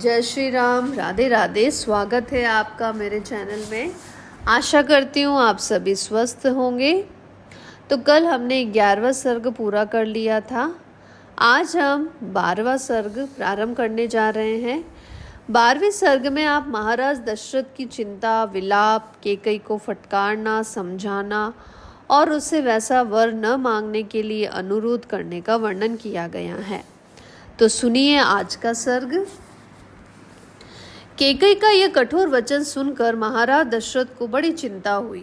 जय श्री राम, राधे राधे। स्वागत है आपका मेरे चैनल में। आशा करती हूँ आप सभी स्वस्थ होंगे। तो कल हमने 11वां सर्ग पूरा कर लिया था। आज हम 12वां सर्ग प्रारंभ करने जा रहे हैं। 12वें सर्ग में आप महाराज दशरथ की चिंता, विलाप, कैकेयी को फटकारना, समझाना और उससे वैसा वर न मांगने के लिए अनुरोध करने का वर्णन किया गया है। तो सुनिए आज का सर्ग। कैकेयी का यह कठोर वचन सुनकर महाराज दशरथ को बड़ी चिंता हुई।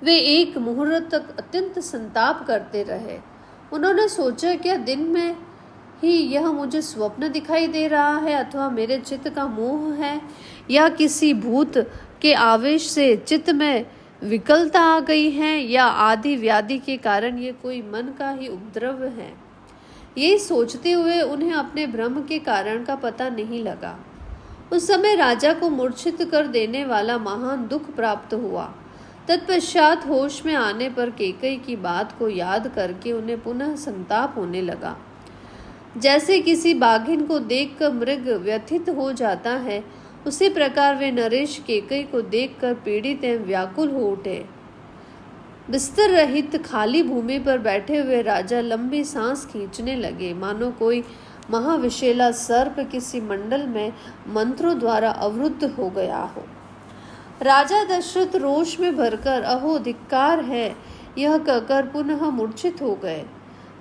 वे एक मुहूर्त तक अत्यंत संताप करते रहे। उन्होंने सोचा क्या दिन में ही यह मुझे स्वप्न दिखाई दे रहा है अथवा मेरे चित्त का मोह है, या किसी भूत के आवेश से चित्त में विकलता आ गई है, या आदि व्याधि के कारण ये कोई मन का ही उपद्रव है। यही सोचते हुए उन्हें अपने भ्रम के कारण का पता नहीं लगा। उस समय राजा को मूर्छित कर देने वाला महान दुख प्राप्त हुआ। तत्पश्चात होश में आने पर कैकेयी की बात को याद करके उन्हें पुनः संताप होने लगा। जैसे किसी बाघिन को देखकर मृग व्यथित हो जाता है, उसी प्रकार वे नरेश कैकेयी को देखकर पीड़ित एवं व्याकुल हो उठे। बिस्तर रहित खाली भूमि पर बैठे हुए राजा लंबी सांस खींचने लगे, मानो कोई महाविशेला सर्प किसी मंडल में मंत्रों द्वारा अवरुद्ध हो गया हो। राजा दशरथ रोष में भरकर अहो धिक्कार है यह कहकर पुनः मूर्छित हो गए।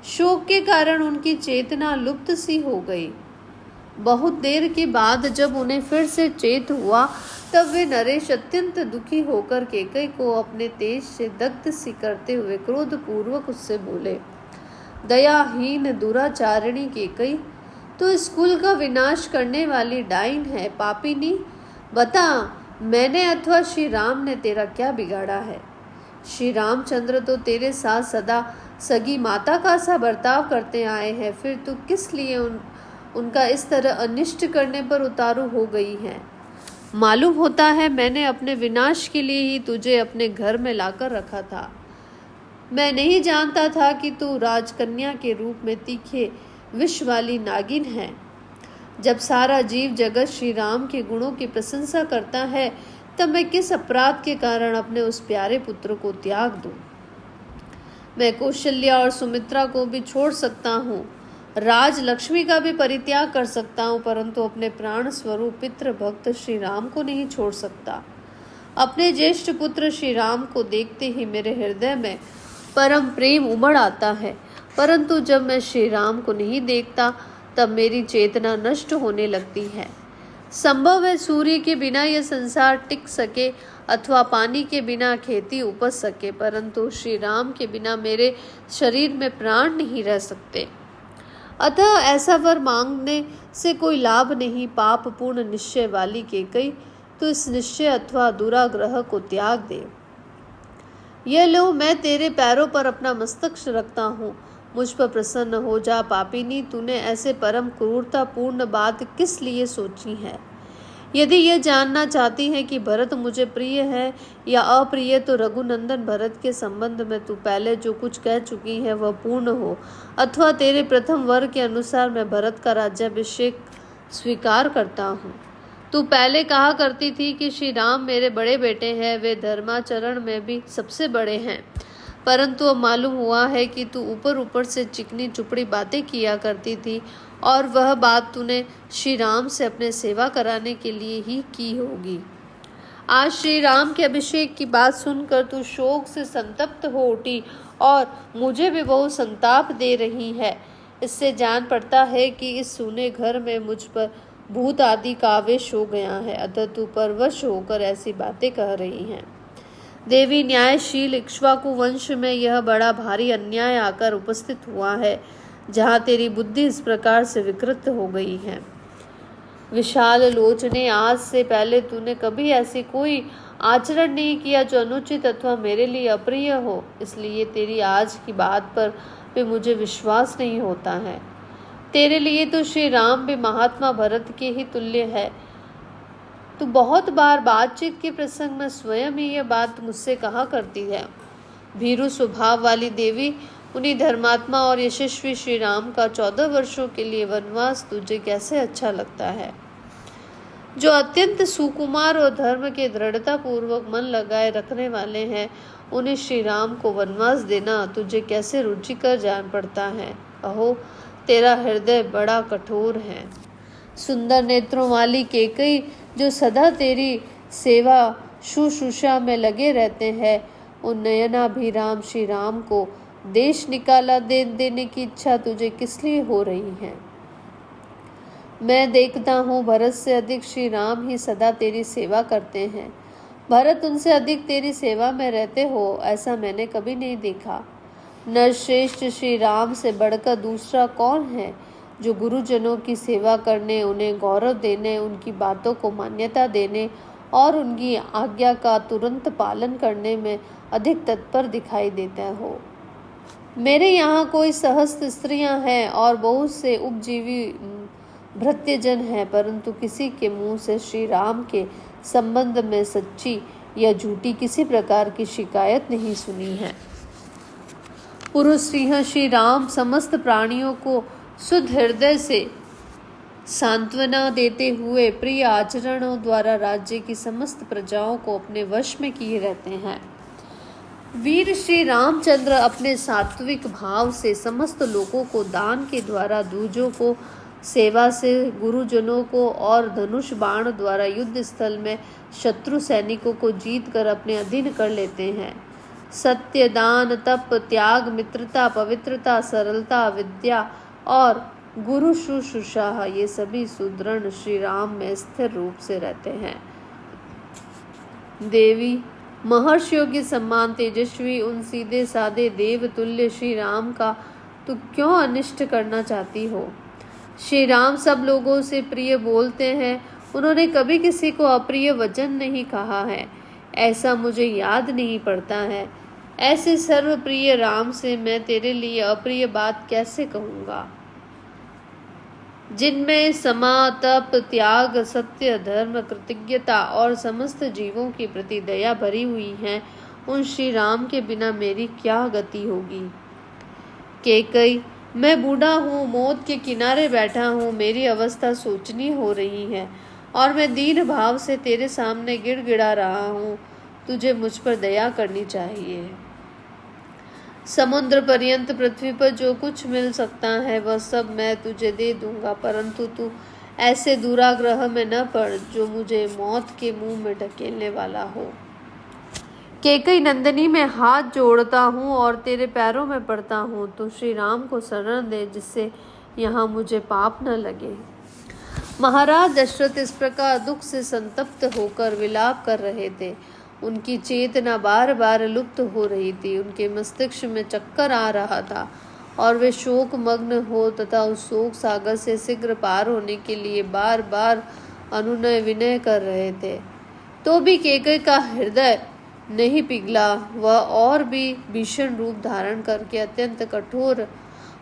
शोक के कारण उनकी चेतना लुप्त सी हो गई। बहुत देर के बाद जब उन्हें फिर से चेत हुआ, तब वे नरेश अत्यंत दुखी होकर कैकेयी को अपने तेज से दग्ध सी करते हुए क्रोध पूर्वक उससे बोले, दयाहीन दुराचारिणी कैकेयी, तो इस कुल का विनाश करने वाली डाइन है, पापिनी। बता, मैंने अथवा श्री राम ने तेरा क्या बिगाड़ा है? श्री रामचंद्र तो तेरे साथ सदा सगी माता का सा बर्ताव करते आए हैं, फिर तू किस लिए उनका इस तरह अनिष्ट करने पर उतारू हो गई है? मालूम होता है मैंने अपने विनाश के लिए ही तुझे अपने घर में लाकर रखा था। मैं नहीं जानता था कि तू राजकन्या के रूप में तीखे विष वाली नागिन है। जब सारा जीव जगत श्री राम के गुणों की प्रशंसा करता है, तब मैं किस अपराध के कारण अपने उस प्यारे पुत्र को त्याग दूं? मैं कौशल्या और सुमित्रा को भी छोड़ सकता हूँ, राज लक्ष्मी का भी परित्याग कर सकता हूँ, परंतु अपने प्राण स्वरूप पितृ भक्त श्री राम को नहीं छोड़ सकता। अपने ज्येष्ठ पुत्र श्री राम को देखते ही मेरे हृदय में परम प्रेम उमड़ आता है, परंतु जब मैं श्री राम को नहीं देखता तब मेरी चेतना नष्ट होने लगती है। संभव है सूर्य के बिना यह संसार टिक सके अथवा पानी के बिना खेती उपज सके, परंतु श्री राम के बिना मेरे शरीर में प्राण नहीं रह सकते। अतः ऐसा वर मांगने से कोई लाभ नहीं। पाप पूर्ण निश्चय वाली कैकेयी, तो इस निश्चय अथवा दुराग्रह को त्याग दे। यह लो, मैं तेरे पैरों पर अपना मस्तक रखता हूँ, मुझ पर प्रसन्न हो जा। पापिनी, तूने ऐसे परम क्रूरतापूर्ण बात किस लिए सोची है? यदि यह जानना चाहती है कि भरत मुझे प्रिय है या अप्रिय, तो रघुनंदन भरत के संबंध में तू पहले जो कुछ कह चुकी है वह पूर्ण हो, अथवा तेरे प्रथम वर के अनुसार मैं भरत का राज्याभिषेक स्वीकार करता हूँ। तू पहले कहा करती थी कि श्री राम मेरे बड़े बेटे हैं, वे धर्माचरण में भी सबसे बड़े हैं, परंतु अब मालूम हुआ है कि तू ऊपर ऊपर से चिकनी चुपड़ी बातें किया करती थी, और वह बात तूने श्री राम से अपने सेवा कराने के लिए ही की होगी। आज श्री राम के अभिषेक की बात सुनकर तू शोक से संतप्त हो उठी और मुझे भी बहुत संताप दे रही है। इससे जान पड़ता है कि इस सूने घर में मुझ पर भूत आदि का आवेश हो गया है, अतः तू परवश होकर ऐसी बातें कह रही हैं। देवी, न्यायशील इक्ष्वाकु वंश में यह बड़ा भारी अन्याय आकर उपस्थित हुआ है, जहाँ तेरी बुद्धि इस प्रकार से विकृत हो गई है। विशाल लोचने, आज से पहले तूने कभी ऐसी कोई आचरण नहीं किया जो अनुचित अथवा मेरे लिए अप्रिय हो, इसलिए तेरी आज की बात पर भी मुझे विश्वास नहीं होता है। तेरे लिए तो श्री राम भी महात्मा भरत के ही तुल्य है। तू बहुत बार बातचीत के प्रसंग में स्वयं ही यह बात मुझसे कहा करती है। भीरु स्वभाव वाली देवी, उन्हीं धर्मात्मा और यशस्वी श्री राम का 14 वर्षों के लिए वनवास तुझे कैसे अच्छा लगता है? जो अत्यंत सुकुमार और धर्म के दृढ़ता पूर्वक मन लगाए रखने वाले हैं, उन्हें श्री राम को वनवास देना तुझे कैसे रुचिकर जान पड़ता है। अहो, तेरा हृदय बड़ा कठोर है। सुंदर नेत्रों वाली केकई, जो सदा तेरी सेवा शुश्रूषा में लगे रहते हैं, उन नयनाभिराम श्री राम को देश निकाला देने की इच्छा तुझे किस लिए हो रही है। मैं देखता हूँ भरत से अधिक श्री राम ही सदा तेरी सेवा करते हैं। भरत उनसे अधिक तेरी सेवा में रहते हो, ऐसा मैंने कभी नहीं देखा। नरश्रेष्ठ श्री राम से बढ़कर दूसरा कौन है जो गुरुजनों की सेवा करने, उन्हें गौरव देने, उनकी बातों को मान्यता देने और उनकी आज्ञा का तुरंत पालन करने में अधिक तत्पर दिखाई देता हो। मेरे यहाँ कोई सहस्त्र स्त्रियां हैं और बहुत से उपजीवी भृत्यजन हैं, परंतु किसी के मुंह से श्री राम के संबंध में सच्ची या झूठी किसी प्रकार की शिकायत नहीं सुनी है। पुरुष सिंह श्री राम समस्त प्राणियों को शुद्ध हृदय से सांत्वना देते हुए प्रिय आचरणों द्वारा राज्य की समस्त प्रजाओं को अपने वश में किए रहते हैं। वीर श्री रामचंद्र अपने सात्विक भाव से समस्त लोगों को दान के द्वारा, दूजों को सेवा से, गुरुजनों को और धनुष बाण द्वारा युद्ध स्थल में शत्रु सैनिकों को जीत कर अपने अधीन कर लेते हैं। सत्य, दान, तप, त्याग, मित्रता, पवित्रता, सरलता, विद्या और गुरु शुश्रूषा, ये सभी सुदृढ़ श्री राम में स्थिर रूप से रहते हैं। देवी, महर्षियों के सम्मान तेजस्वी उन सीधे साधे देव तुल्य श्री राम का तू क्यों अनिष्ट करना चाहती हो। श्री राम सब लोगों से प्रिय बोलते हैं, उन्होंने कभी किसी को अप्रिय वचन नहीं कहा है, ऐसा मुझे याद नहीं पड़ता है। ऐसे सर्वप्रिय राम से मैं तेरे लिए अप्रिय बात कैसे कहूँगा, जिनमें समा, तप, त्याग, सत्य, धर्म, कृतज्ञता और समस्त जीवों के प्रति दया भरी हुई है। उन श्री राम के बिना मेरी क्या गति होगी। केकई, मैं बूढ़ा हूँ, मौत के किनारे बैठा हूँ, मेरी अवस्था सोचनी हो रही है और मैं दीन भाव से तेरे सामने गिड़गिड़ा रहा हूँ। तुझे मुझ पर दया करनी चाहिए। समुद्र पर्यंत पृथ्वी पर जो कुछ मिल सकता है वह सब मैं तुझे दे दूंगा, परंतु तू ऐसे दुराग्रह में न पड़ जो मुझे मौत के मुंह में ढकेलने वाला हो। केकई नंदिनी, मैं हाथ जोड़ता हूँ और तेरे पैरों में पड़ता हूँ, तो श्री राम को शरण दे, जिससे यहाँ मुझे पाप न लगे। महाराज दशरथ इस प्रकार दुख से संतप्त होकर विलाप कर रहे थे। उनकी चेतना बार बार लुप्त हो रही थी, उनके मस्तिष्क में चक्कर आ रहा था और वे शोक मग्न हो तथा उस शोक सागर से शीघ्र पार होने के लिए बार बार अनुनय विनय कर रहे थे। तो भी केकई का हृदय नहीं पिघला। वह और भी भीषण रूप धारण करके अत्यंत कठोर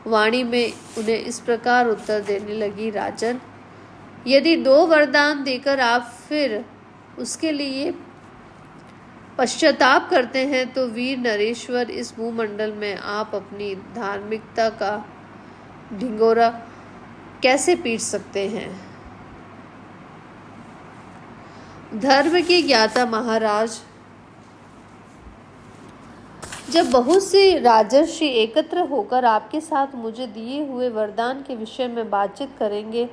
वाणी में उन्हें इस प्रकार उत्तर देने लगी। राजन, यदि 2 वरदान देकर आप फिर उसके लिए पश्चाताप करते हैं तो वीर नरेश्वर, इस भूमंडल में आप अपनी धार्मिकता का ढिंगोरा कैसे पीट सकते हैं। धर्म के ज्ञाता महाराज, जब बहुत से राजर्षि एकत्र होकर आपके साथ मुझे दिए हुए वरदान के विषय में बातचीत करेंगे,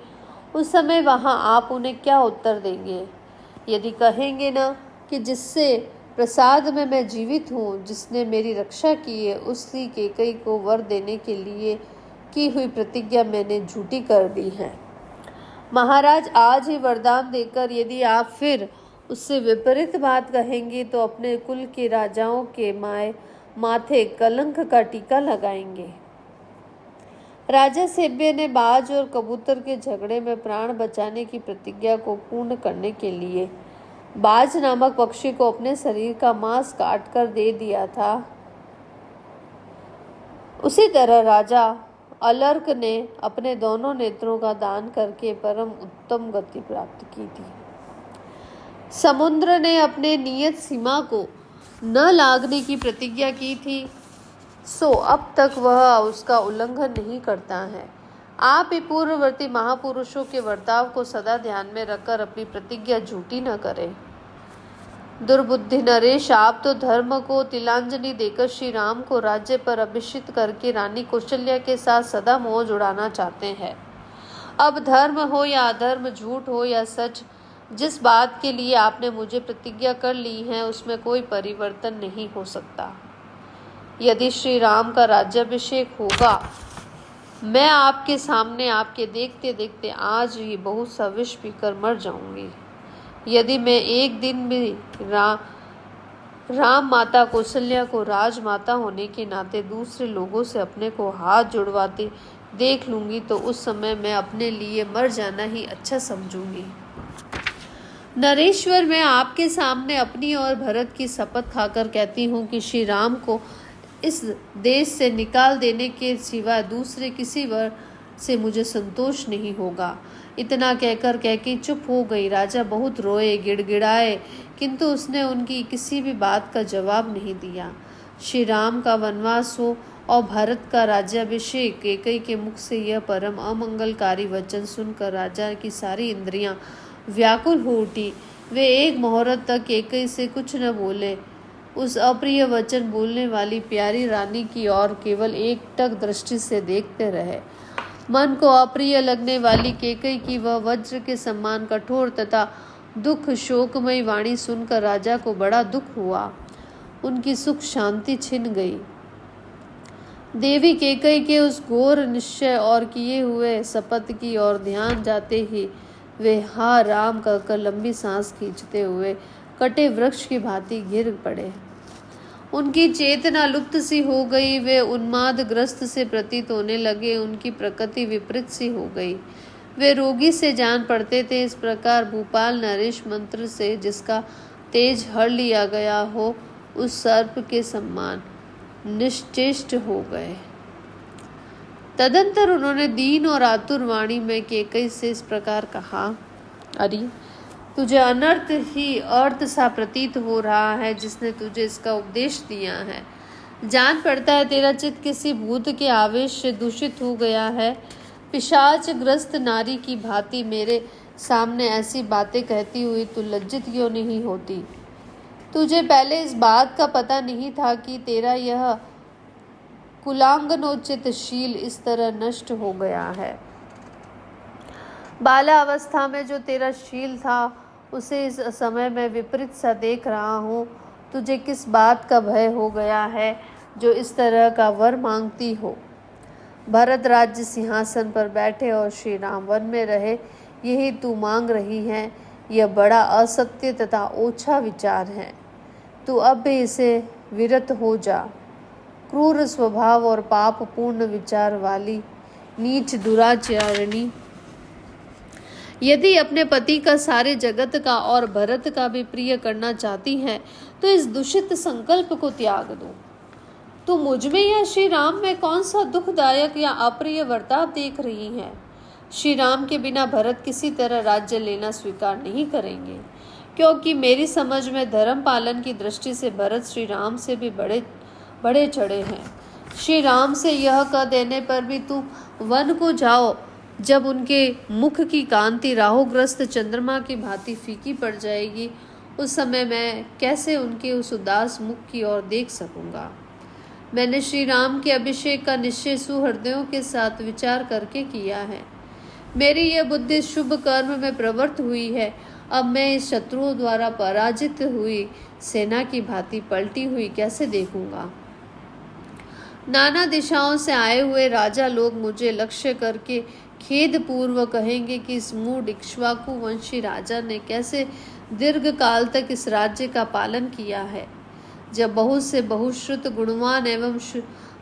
उस समय वहां आप उन्हें क्या उत्तर देंगे। यदि कहेंगे न कि जिससे प्रसाद में मैं जीवित हूँ, जिसने मेरी रक्षा की है, उसी केकई को वर देने के लिए की हुई प्रतिज्ञा मैंने झूठी कर दी है। महाराज, आज ही वरदान देकर यदि आप फिर उससे विपरीत बात कहेंगे तो अपने कुल के राजाओं के माथे कलंक का टीका लगाएंगे। राजा सेब्य ने बाज और कबूतर के झगड़े में प्राण बचाने की प्रतिज्ञा को पूर्ण करने के लिए बाज नामक पक्षी को अपने शरीर का मांस काट कर दे दिया था। उसी तरह राजा अलर्क ने अपने दोनों नेत्रों का दान करके परम उत्तम गति प्राप्त की थी। समुद्र ने अपने नियत सीमा को न लागने की प्रतिज्ञा की थी, सो अब तक वह उसका उल्लंघन नहीं करता है। आप ही पूर्ववर्ती महापुरुषों के वर्ताव को सदा ध्यान में रखकर अपनी प्रतिज्ञा झूठी न करें। दुर्बुद्धि नरेश, आप तो धर्म को तिलांजलि देकर श्री राम को राज्य पर अभिषिक्त करके रानी कौशल्या के साथ सदा मोह जुड़ाना चाहते हैं। अब धर्म हो या अधर्म, झूठ हो या सच, जिस बात के लिए आपने मुझे प्रतिज्ञा कर ली है उसमें कोई परिवर्तन नहीं हो सकता। यदि श्री राम का राज्याभिषेक होगा, मैं आपके सामने आपके देखते देखते आज ही बहुत सा विष पीकर मर जाऊंगी। यदि मैं एक दिन भी राम माता कौशल्या को राजमाता होने के नाते दूसरे लोगों से अपने को हाथ जुड़वाते देख लूंगी तो उस समय मैं अपने लिए मर जाना ही अच्छा समझूंगी। नरेश्वर, मैं आपके सामने अपनी और भरत की शपथ खाकर कहती हूँ कि श्री राम को इस देश से निकाल देने के सिवा दूसरे किसी वर से मुझे संतोष नहीं होगा। इतना कहकर कैकेयी चुप हो गई। राजा बहुत रोए, गिड़गिड़ाए, किंतु उसने उनकी किसी भी बात का जवाब नहीं दिया। श्री राम का वनवास हो और भारत का राज्याभिषेक, कैकेयी के मुख से यह परम अमंगलकारी वचन सुनकर राजा की सारी इंद्रियां व्याकुल हो उठी। वे एक मुहूर्त तक कैकेयी से कुछ न बोले। उस अप्रिय वचन बोलने वाली प्यारी रानी की ओर केवल एकटक दृष्टि से देखते रहे। मन को अप्रिय लगने वाली कैकेयी की वह वज्र के समान कठोर तथा दुख शोकमयी वाणी सुनकर राजा को बड़ा दुख हुआ। उनकी सुख शांति छिन गई। देवी कैकेयी के उस घोर निश्चय और किए हुए शपथ की ओर ध्यान जाते ही वे हा राम कहकर लंबी सांस खींचते हुए कटे वृक्ष की भांति गिर पड़े। उनकी चेतना लुप्त सी हो गई। वे उन्मादग्रस्त से प्रतीत होने लगे। उनकी प्रकृति विपरीत सी हो गई। वे रोगी से जान पड़ते थे। इस प्रकार भूपाल नरेश मंत्र से जिसका तेज हर लिया गया हो, उस सर्प के समान निश्चेष्ट हो गए। तदंतर उन्होंने दीन और आतुर वाणी में कैकेयी से इस प्रकार कहा, अरे तुझे अनर्थ ही अर्थ सा प्रतीत हो रहा है जिसने तुझे इसका उपदेश दिया है। जान पड़ता है तेरा चित्त किसी भूत के आवेश से दूषित हो गया है। पिशाच ग्रस्त नारी की भांति मेरे सामने ऐसी बातें कहती हुई तू लज्जित क्यों नहीं होती? तुझे पहले इस बात का पता नहीं था कि तेरा यह कुलांगनोचित शील इस तरह नष्ट हो गया है। बालावस्था में जो तेरा शील था उसे इस समय में विपरीत सा देख रहा हूँ। तुझे किस बात का भय हो गया है जो इस तरह का वर मांगती हो? भरत राज्य सिंहासन पर बैठे और श्री राम वन में रहे, यही तू मांग रही है। यह बड़ा असत्य तथा ओछा विचार है। तू अब भी इसे विरत हो जा। क्रूर स्वभाव और पाप पूर्ण विचार वाली नीच दुराचारिणी, यदि अपने पति का, सारे जगत का और भरत का भी प्रिय करना चाहती है तो इस दूषित संकल्प को त्याग दो। तू मुझ में या श्री राम में कौन सा दुखदायक या अप्रिय वर्ताव देख रही है? श्री राम के बिना भरत किसी तरह राज्य लेना स्वीकार नहीं करेंगे, क्योंकि मेरी समझ में धर्म पालन की दृष्टि से भरत श्री राम से भी बड़े चढ़े हैं। श्री राम से यह कह देने पर भी तू वन को जाओ। जब उनके मुख की कांति राहुग्रस्त चंद्रमा की भांति फीकी पड़ जाएगी, उस समय मैं कैसे उनके उस उदास मुख की ओर देख सकूंगा? मैंने श्री राम के अभिषेक का निश्चय सुहृदयों के साथ विचार करके किया है। मेरी यह बुद्धि शुभ कर्म में प्रवृत्त हुई है। अब मैं इस शत्रुओं द्वारा पराजित हुई सेना की भांति पलटी हुई कैसे देखूंगा? नाना दिशाओं से आए हुए राजा लोग मुझे लक्ष्य करके खेद पूर्व कहेंगे कि इस मूढ़ इक्ष्वाकु वंशी राजा ने कैसे दीर्घ काल तक इस राज्य का पालन किया है। जब बहुत से बहुश्रुत गुणवान एवं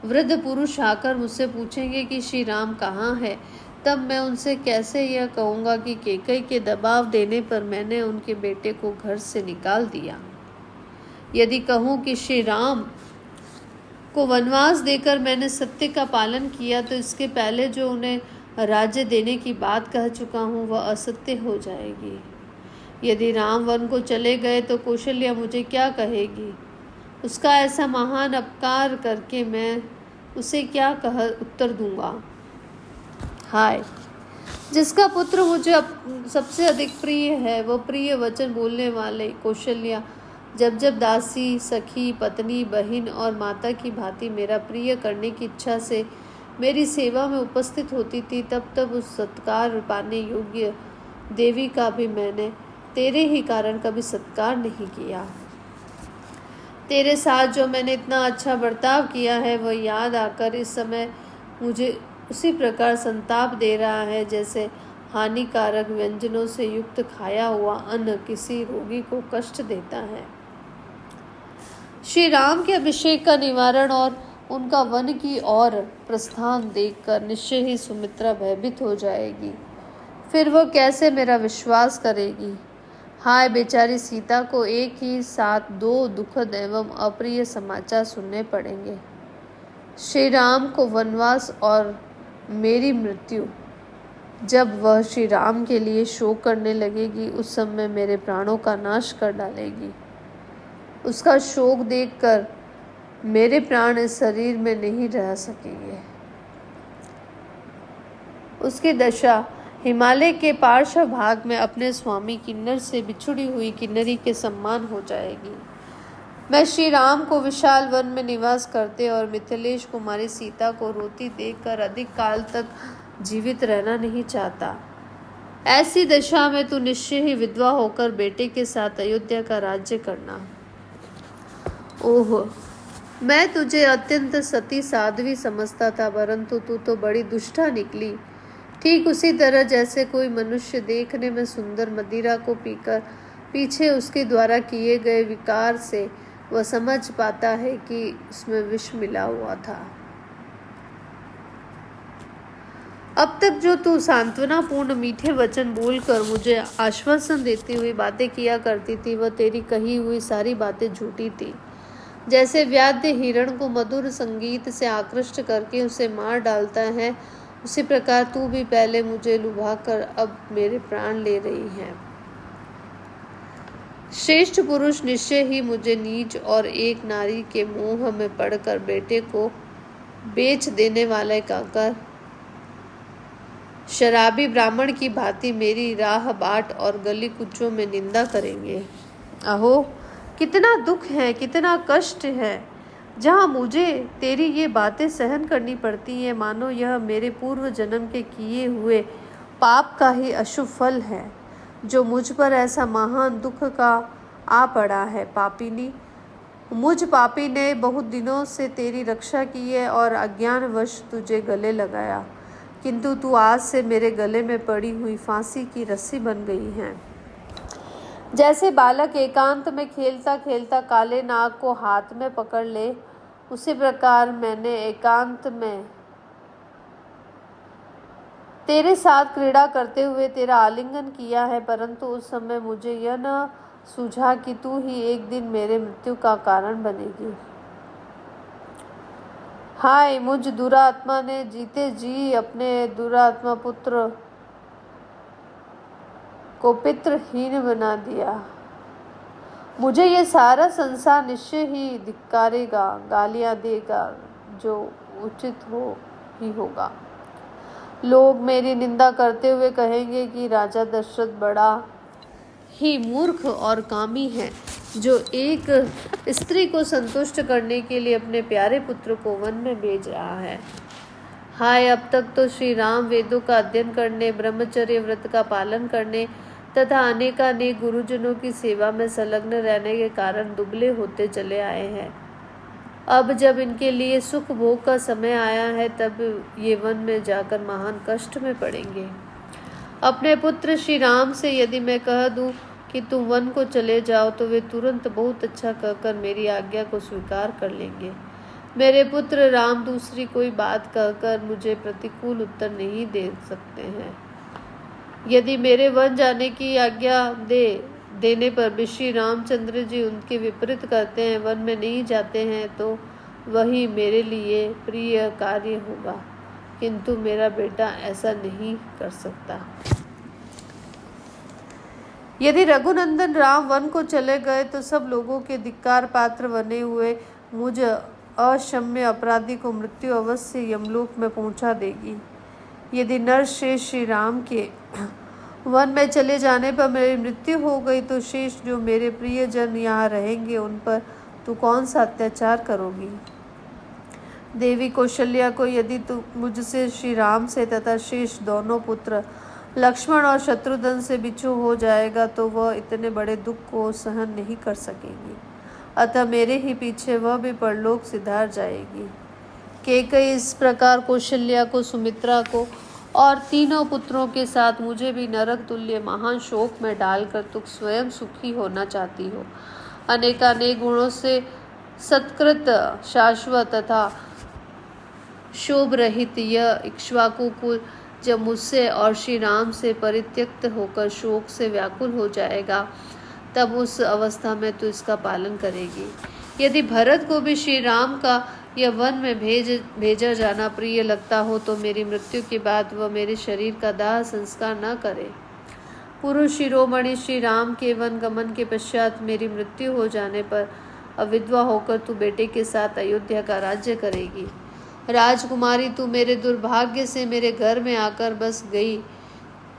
वृद्ध पुरुष आकर मुझसे पूछेंगे कि श्री राम कहाँ है, तब मैं उनसे कैसे यह कहूँगा कि कैकेयी के दबाव देने पर मैंने उनके बेटे को घर से निकाल दिया। यदि कहूँ कि श्री राम को वनवास देकर मैंने सत्य का पालन किया, तो इसके पहले जो उन्हें राज्य देने की बात कह चुका हूँ वह असत्य हो जाएगी। यदि राम वन को चले गए तो कौशल्या मुझे क्या कहेगी? उसका ऐसा महान अपकार करके मैं उसे क्या उत्तर दूंगा? हाय, जिसका पुत्र मुझे सबसे अधिक प्रिय है, वो प्रिय वचन बोलने वाले कौशल्या जब जब दासी, सखी, पत्नी, बहन और माता की भांति मेरा प्रिय करने की इच्छा से मेरी सेवा में उपस्थित होती थी, तब तब उस सत्कार पाने योग्य देवी का भी मैंने तेरे ही कारण कभी सत्कार नहीं किया। तेरे साथ जो मैंने इतना अच्छा बर्ताव किया है, वह याद आकर इस समय मुझे उसी प्रकार संताप दे रहा है जैसे हानिकारक व्यंजनों से युक्त खाया हुआ अन्न किसी रोगी को कष्ट देता है। श्री राम के अभिषेक का निवारण और उनका वन की ओर प्रस्थान देखकर निश्चय ही सुमित्रा भयभीत हो जाएगी। फिर वह कैसे मेरा विश्वास करेगी। हाय, बेचारी सीता को एक ही साथ दो दुखद एवं अप्रिय समाचार सुनने पड़ेंगे, श्री राम को वनवास और मेरी मृत्यु। जब वह श्री राम के लिए शोक करने लगेगी, उस समय मेरे प्राणों का नाश कर डालेगी। उसका शोक देखकर मेरे प्राण इस शरीर में नहीं रह सकेंगे। उसकी दशा हिमालय के पार्श्व भाग में अपने स्वामी किन्नर से बिछुड़ी हुई किन्नरी के समान हो जाएगी। मैं श्री राम को विशाल वन में निवास करते और मिथिलेश कुमारी सीता को रोती देखकर अधिक काल तक जीवित रहना नहीं चाहता। ऐसी दशा में तू निश्चय ही विधवा होकर बेटे के साथ अयोध्या का राज्य करना। ओह, मैं तुझे अत्यंत सती साध्वी समझता था, परंतु तू तो बड़ी दुष्टा निकली। ठीक उसी तरह जैसे कोई मनुष्य देखने में सुंदर मदिरा को पीकर पीछे उसके द्वारा किए गए विकार से वह समझ पाता है कि उसमें विष मिला हुआ था। अब तक जो तू सांत्वनापूर्ण मीठे वचन बोलकर मुझे आश्वासन देती हुई बातें किया करती थी, वह तेरी कही हुई सारी बातें झूठी थी। जैसे व्याध्य हिरण को मधुर संगीत से आकृष्ट करके उसे मार डालता है, उसी प्रकार तू भी पहले मुझे लुभाकर अब मेरे प्राण ले रही है। श्रेष्ठ पुरुष निश्चय ही मुझे नीच और एक नारी के मोह में पड़कर बेटे को बेच देने वाले कहकर शराबी ब्राह्मण की भांति मेरी राह बाट और गली कुचों में निंदा करेंगे। अहो, कितना दुख है, कितना कष्ट है, जहाँ मुझे तेरी ये बातें सहन करनी पड़ती हैं, मानो यह मेरे पूर्व जन्म के किए हुए पाप का ही अशुभ फल है जो मुझ पर ऐसा महान दुख का आ पड़ा है। पापिनी, मुझ पापी ने बहुत दिनों से तेरी रक्षा की है और अज्ञानवश तुझे गले लगाया, किंतु तू आज से मेरे गले में पड़ी हुई फांसी की रस्सी बन गई है। जैसे बालक एकांत में खेलता खेलता काले नाग को हाथ में पकड़ ले, उसी प्रकार मैंने एकांत में तेरे साथ क्रीड़ा करते हुए तेरा आलिंगन किया है, परंतु उस समय मुझे यह न सूझा कि तू ही एक दिन मेरे मृत्यु का कारण बनेगी। हाय, मुझ दुरात्मा ने जीते जी अपने दुरात्मा पुत्र को पितृहीन बना दिया। मुझे ये सारा संसार निश्चय ही धिक्कारेगा, गालियां देगा, जो उचित ही होगा। लोग मेरी निंदा करते हुए कहेंगे कि राजा दशरथ बड़ा ही मूर्ख और कामी है, जो एक स्त्री को संतुष्ट करने के लिए अपने प्यारे पुत्र को वन में भेज रहा है। हाय, अब तक तो श्री राम वेदों का अध्ययन करने, ब्रह्मचर्य व्रत का पालन करने तथा अनेकानेक गुरुजनों की सेवा में संलग्न रहने के कारण दुबले होते चले आए हैं। अब जब इनके लिए सुख भोग का समय आया है, तब ये वन में जाकर महान कष्ट में पड़ेंगे। अपने पुत्र श्री राम से यदि मैं कह दूं कि तुम वन को चले जाओ, तो वे तुरंत बहुत अच्छा कहकर मेरी आज्ञा को स्वीकार कर लेंगे। मेरे पुत्र राम दूसरी कोई बात कहकर मुझे प्रतिकूल उत्तर नहीं दे सकते हैं। यदि मेरे वन जाने की आज्ञा देने पर भी श्री रामचंद्र जी उनके विपरीत करते हैं, वन में नहीं जाते हैं, तो वही मेरे लिए प्रिय कार्य होगा, किंतु मेरा बेटा ऐसा नहीं कर सकता। यदि रघुनंदन राम वन को चले गए, तो सब लोगों के धिक्कार पात्र बने हुए मुझ अक्षम्य अपराधी को मृत्यु अवश्य यमलोक में पहुंचा देगी। यदि नरश्रेष्ठ श्री राम के वन में चले जाने पर मेरी मृत्यु हो गई तो शेष जो मेरे प्रियजन यहाँ रहेंगे उन पर तू कौन सा अत्याचार करोगी। देवी कौशल्या को यदि तू मुझसे श्री राम से तथा शेष दोनों पुत्र लक्ष्मण और शत्रुघ्न से बिछो हो जाएगा तो वह इतने बड़े दुख को सहन नहीं कर सकेगी, अतः मेरे ही पीछे वह भी परलोक सिधार जाएगी। केकई इस प्रकार कौशल्या को, सुमित्रा को और तीनों पुत्रों के साथ मुझे भी नरक तुल्य महान शोक में डालकर तुम स्वयं सुखी होना चाहती हो। अनेकानेक गुणों से सत्कृत, शाश्वत तथा शोभ रहित यह इक्ष्वाकु कुल जब मुझसे और श्री राम से परित्यक्त होकर शोक से व्याकुल हो जाएगा, तब उस अवस्था में तू इसका पालन करेगी। यदि भरत को भी श्री राम का यह वन में भेजा जाना प्रिय लगता हो तो मेरी मृत्यु के बाद वह मेरे शरीर का दाह संस्कार न करे। पुरुष शिरोमणि श्री राम के वन गमन के पश्चात मेरी मृत्यु हो जाने पर अविधवा होकर तू बेटे के साथ अयोध्या का राज्य करेगी। राजकुमारी, तू मेरे दुर्भाग्य से मेरे घर में आकर बस गई।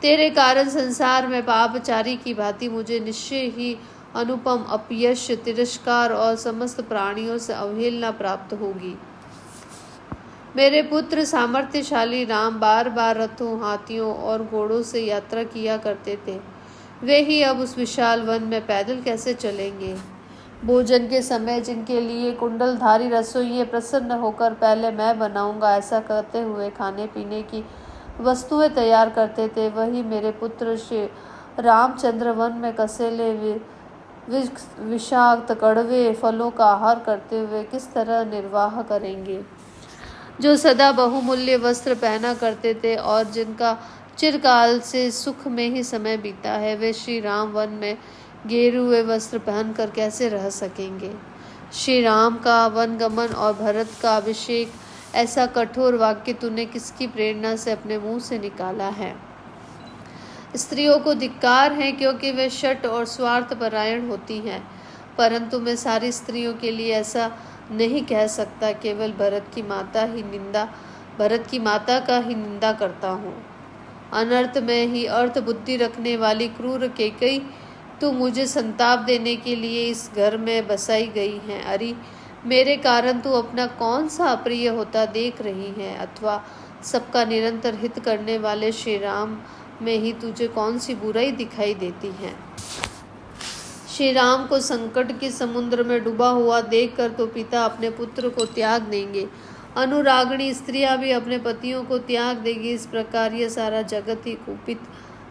तेरे कारण संसार में पापचारी की भांति मुझे निश्चय ही अनुपम अपयश, तिरस्कार और समस्त प्राणियों से अवहेलना प्राप्त होगी। मेरे पुत्र सामर्थ्यशाली राम बार बार रथों, हाथियों और घोड़ों से यात्रा किया करते थे। वे ही अब उस विशाल वन में पैदल कैसे चलेंगे। भोजन के समय जिनके लिए कुंडलधारी रसोइये प्रसन्न होकर पहले मैं बनाऊंगा ऐसा कहते हुए खाने पीने की वस्तुएं तैयार करते थे, वही मेरे पुत्र श्री रामचंद्र वन में कसेले विषाक्त कड़वे फलों का आहार करते हुए किस तरह निर्वाह करेंगे। जो सदा बहुमूल्य वस्त्र पहना करते थे और जिनका चिरकाल से सुख में ही समय बीता है, वे श्री राम वन में गेरुए वस्त्र पहनकर कैसे रह सकेंगे। श्री राम का वनगमन और भरत का अभिषेक, ऐसा कठोर वाक्य तूने किसकी प्रेरणा से अपने मुंह से निकाला है। स्त्रियों को धिक्कार है क्योंकि वे शठ और स्वार्थ परायण होती हैं, परंतु मैं सारी स्त्रियों के लिए ऐसा नहीं कह सकता। केवल भरत की माता का ही निंदा करता हूँ। अनर्थ में ही अर्थ बुद्धि रखने वाली क्रूर केकई, तू मुझे संताप देने के लिए इस घर में बसाई गई है। अरे मेरे कारण तू अपना कौन सा अप्रिय होता देख रही है, अथवा सबका निरंतर हित करने वाले श्री राम में ही तुझे कौन सी बुराई दिखाई देती है। श्री राम को संकट के समुद्र में डूबा हुआ देखकर तो पिता अपने पुत्र को त्याग देंगे, अनुरागणी स्त्रियां भी अपने पतियों को त्याग देगी। इस प्रकार यह सारा जगत ही कुपित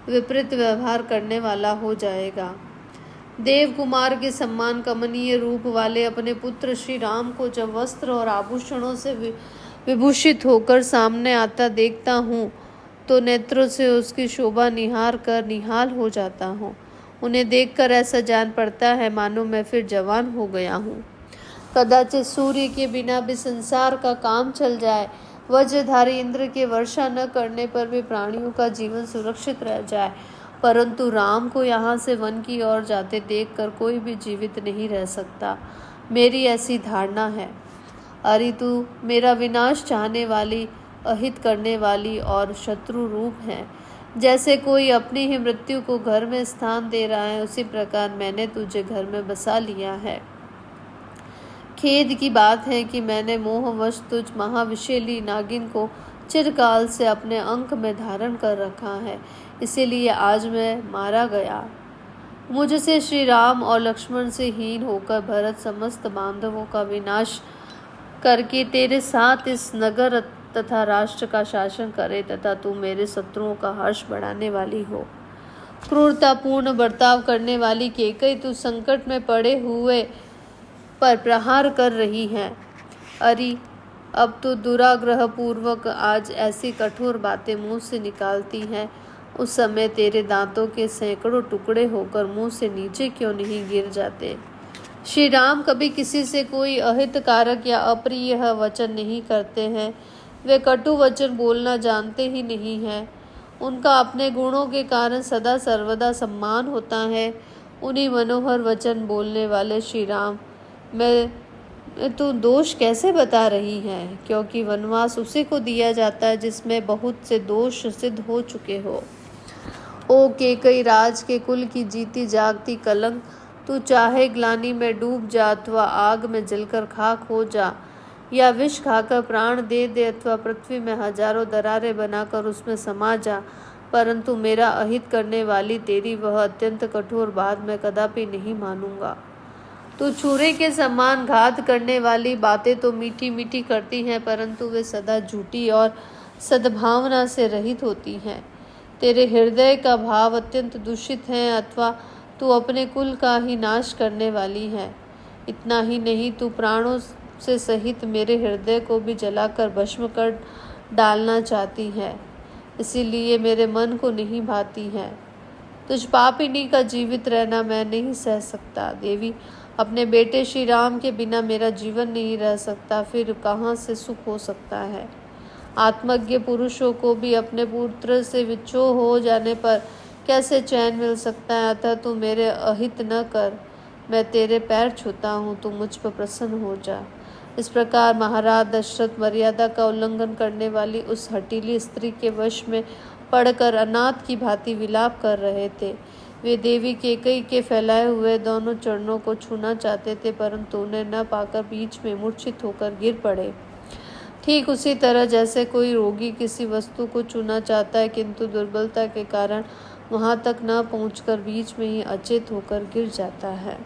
विपरीत व्यवहार करने वाला हो जाएगा। देव कुमार के सम्मान कमनीय रूप वाले अपने पुत्र श्री राम को जब वस्त्र और आभूषणों से विभूषित होकर सामने आता देखता हूँ तो नेत्रों से उसकी शोभा निहार कर निहाल हो जाता हूँ। उन्हें देखकर ऐसा जान पड़ता है मानो मैं फिर जवान हो गया हूँ। कदाचित सूर्य के बिना भी संसार का काम चल जाए, वज्रधारी इंद्र के वर्षा न करने पर भी प्राणियों का जीवन सुरक्षित रह जाए, परंतु राम को यहाँ से वन की ओर जाते देखकर कोई भी जीवित नहीं रह सकता, मेरी ऐसी धारणा है। अरे तू मेरा विनाश चाहने वाली, अहित करने वाली और शत्रु रूप है। जैसे कोई अपनी ही मृत्यु को घर में स्थान दे रहा है, उसी प्रकार मैंने तुझे घर में बसा लिया है। खेद की बात है कि मैंने मोहवश तुझ महाविशेली नागिन को चिरकाल से अपने अंक में धारण कर रखा है, इसीलिए आज मैं मारा गया। मुझसे श्री राम और लक्ष्मण से हीन होकर भरत समस्त बांधवों का विनाश करके तेरे साथ इस नगर तथा राष्ट्र का शासन करे तथा तू मेरे शत्रुओं का हर्ष बढ़ाने वाली हो। क्रूरतापूर्ण बर्ताव करने वाली केकई, तू संकट में पड़े हुए पर प्रहार कर रही है। अरे अब तो दुराग्रह पूर्वक आज ऐसी कठोर बातें मुंह से निकालती है, उस समय तेरे दांतों के सैकड़ों टुकड़े होकर मुंह से नीचे क्यों नहीं गिर जाते। श्री राम कभी किसी से कोई अहितकारक या अप्रिय वचन नहीं करते हैं, वे कटु वचन बोलना जानते ही नहीं हैं। उनका अपने गुणों के कारण सदा सर्वदा सम्मान होता है। उन्हीं मनोहर वचन बोलने वाले श्री राम तू दोष कैसे बता रही है, क्योंकि वनवास उसी को दिया जाता है जिसमें बहुत से दोष सिद्ध हो चुके हो। ओ कैकेयी, राज के कुल की जीती जागती कलंक, तू चाहे ग्लानि में डूब जा अथवा आग में जलकर खाक हो जा, या विष खाकर प्राण दे दे अथवा पृथ्वी में हजारों दरारें बनाकर उसमें समा जा, परंतु मेरा अहित करने वाली तेरी वह अत्यंत कठोर बात मैं कदापि नहीं मानूंगा। तू छुरे के समान घात करने वाली बातें तो मीठी मीठी करती हैं, परंतु वे सदा झूठी और सद्भावना से रहित होती हैं। तेरे हृदय का भाव अत्यंत दूषित है, अथवा तू अपने कुल का ही नाश करने वाली है। इतना ही नहीं, तू प्राणों से सहित मेरे हृदय को भी जलाकर भस्म कर डालना चाहती है, इसीलिए मेरे मन को नहीं भाती है। तुझ पापिनी का जीवित रहना मैं नहीं सह सकता। देवी, अपने बेटे श्री राम के बिना मेरा जीवन नहीं रह सकता, फिर कहाँ से सुख हो सकता है। आत्मज्ञ पुरुषों को भी अपने पुत्र से विच्छोह हो जाने पर कैसे चैन मिल सकता है। अतः तू मेरे अहित न कर, मैं तेरे पैर छूता हूँ, तू मुझ पर प्रसन्न हो जा। इस प्रकार महाराज दशरथ मर्यादा का उल्लंघन करने वाली उस हठीली स्त्री के वश में पड़कर अनाथ की भांति विलाप कर रहे थे। वे देवी कैकेयी के फैलाए हुए दोनों चरणों को छूना चाहते थे, परंतु उन्हें न पाकर बीच में मूर्छित होकर गिर पड़े। ठीक उसी तरह जैसे कोई रोगी किसी वस्तु को छूना चाहता है, किंतु दुर्बलता के कारण वहां तक न पहुंचकर बीच में ही अचेत होकर गिर जाता है।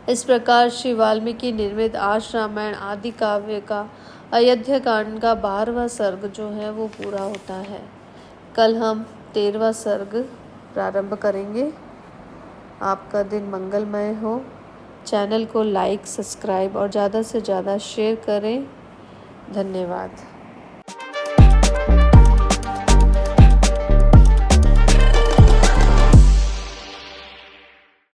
इस प्रकार श्री वाल्मीकि निर्मित आर्ष रामायण आदि काव्य का अयोध्या कांड का 12वां सर्ग जो है वो पूरा होता है। कल हम 13वां सर्ग प्रारंभ करेंगे। आपका दिन मंगलमय हो। चैनल को लाइक, सब्सक्राइब और ज़्यादा से ज़्यादा शेयर करें। धन्यवाद।